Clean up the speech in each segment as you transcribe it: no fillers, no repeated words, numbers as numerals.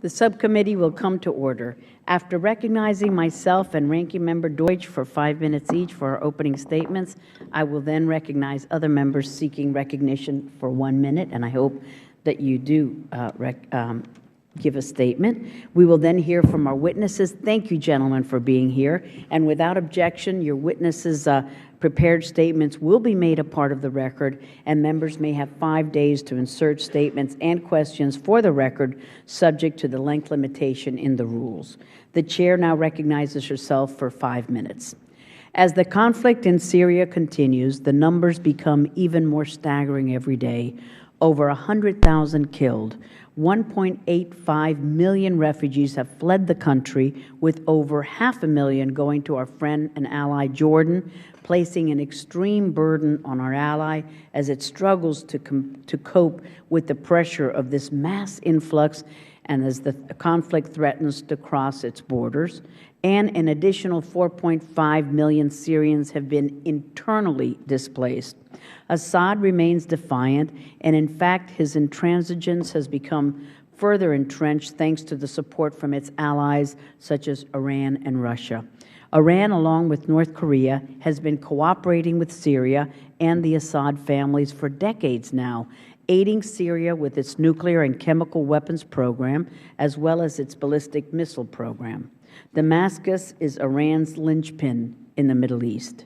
The subcommittee will come to order. After recognizing myself and Ranking Member Deutsch for 5 minutes each for our opening statements, I will then recognize other members seeking recognition for 1 minute, and I hope that you do give a statement. We will then hear from our witnesses. Thank you, gentlemen, for being here. And without objection, your witnesses' prepared statements will be made a part of the record, and members may have 5 days to insert statements and questions for the record, subject to the length limitation in the rules. The Chair now recognizes herself for 5 minutes. As the conflict in Syria continues, the numbers become even more staggering every day. Over 100,000 killed. 1.85 million refugees have fled the country, with over 500,000 going to our friend and ally Jordan, placing an extreme burden on our ally as it struggles to cope with the pressure of this mass influx and as the conflict threatens to cross its borders. And an additional 4.5 million Syrians have been internally displaced. Assad remains defiant, and in fact, his intransigence has become further entrenched thanks to the support from its allies such as Iran and Russia. Iran, along with North Korea, has been cooperating with Syria and the Assad families for decades now, aiding Syria with its nuclear and chemical weapons program, as well as its ballistic missile program. Damascus is Iran's linchpin in the Middle East.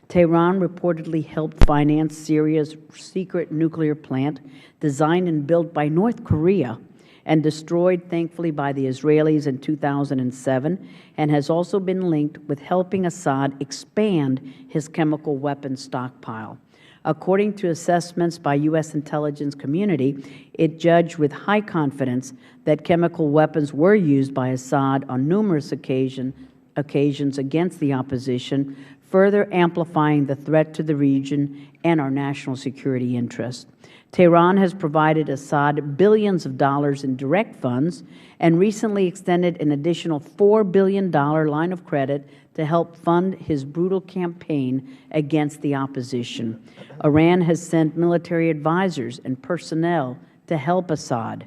Tehran reportedly helped finance Syria's secret nuclear plant, designed and built by North Korea and destroyed, thankfully, by the Israelis in 2007, and has also been linked with helping Assad expand his chemical weapons stockpile. According to assessments by U.S. intelligence community, it judged with high confidence that chemical weapons were used by Assad on numerous occasions against the opposition, further amplifying the threat to the region and our national security interests. Tehran has provided Assad billions of dollars in direct funds and recently extended an additional $4 billion line of credit to help fund his brutal campaign against the opposition. Iran has sent military advisors and personnel to help Assad.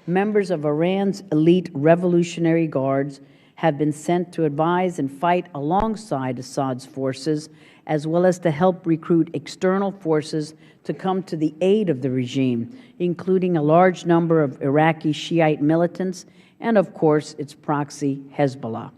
Members of Iran's elite Revolutionary Guards have been sent to advise and fight alongside Assad's forces, as well as to help recruit external forces to come to the aid of the regime, including a large number of Iraqi Shiite militants and, of course, its proxy, Hezbollah.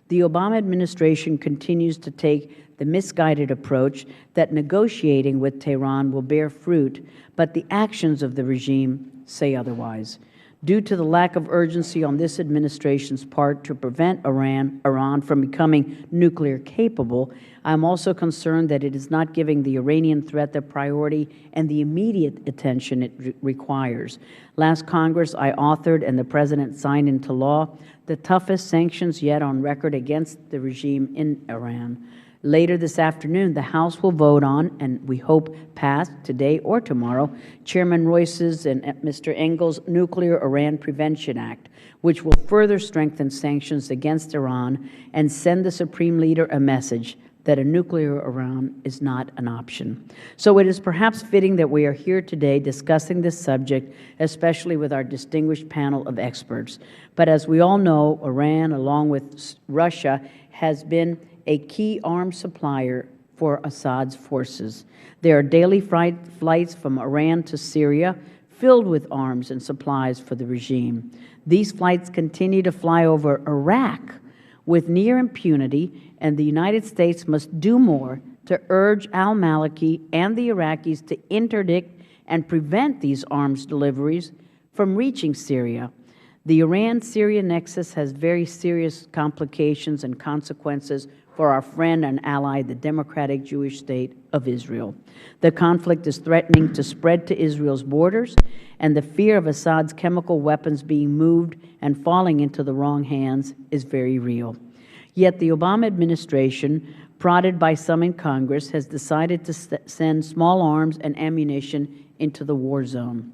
The Obama administration continues to take the misguided approach that negotiating with Tehran will bear fruit, but the actions of the regime say otherwise. Due to the lack of urgency on this administration's part to prevent Iran from becoming nuclear capable, I am also concerned that it is not giving the Iranian threat the priority and the immediate attention it requires. Last Congress, I authored and the President signed into law the toughest sanctions yet on record against the regime in Iran. Later this afternoon, the House will vote on, and we hope pass today or tomorrow, Chairman Royce's and Mr. Engel's Nuclear Iran Prevention Act, which will further strengthen sanctions against Iran and send the Supreme Leader a message that a nuclear Iran is not an option. So it is perhaps fitting that we are here today discussing this subject, especially with our distinguished panel of experts. But as we all know, Iran, along with Russia, has been a key arms supplier for Assad's forces. There are daily flights from Iran to Syria filled with arms and supplies for the regime. These flights continue to fly over Iraq with near impunity, and the United States must do more to urge al-Maliki and the Iraqis to interdict and prevent these arms deliveries from reaching Syria. The Iran-Syria Nexus has very serious complications and consequences for our friend and ally, the Democratic Jewish State of Israel. The conflict is threatening to spread to Israel's borders, and the fear of Assad's chemical weapons being moved and falling into the wrong hands is very real. Yet the Obama administration, prodded by some in Congress, has decided to send small arms and ammunition into the war zone.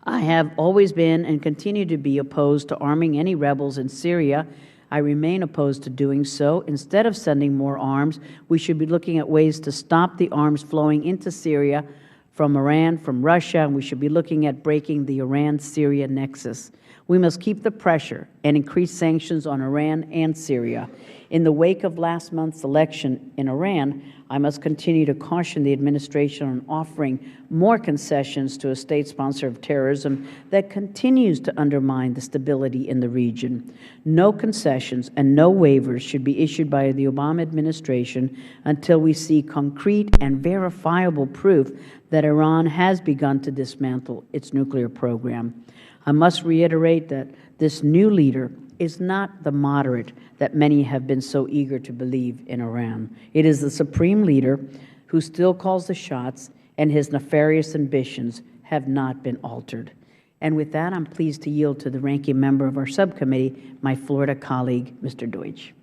I have always been and continue to be opposed to arming any rebels in Syria. I remain opposed to doing so. Instead of sending more arms, we should be looking at ways to stop the arms flowing into Syria from Iran, from Russia, and we should be looking at breaking the Iran-Syria Nexus. We must keep the pressure and increase sanctions on Iran and Syria. In the wake of last month's election in Iran, I must continue to caution the administration on offering more concessions to a state sponsor of terrorism that continues to undermine the stability in the region. No concessions and no waivers should be issued by the Obama administration until we see concrete and verifiable proof that Iran has begun to dismantle its nuclear program. I must reiterate that this new leader is not the moderate that many have been so eager to believe in Iran. It is the supreme leader who still calls the shots, and his nefarious ambitions have not been altered. And with that, I'm pleased to yield to the ranking member of our subcommittee, my Florida colleague, Mr. Deutsch.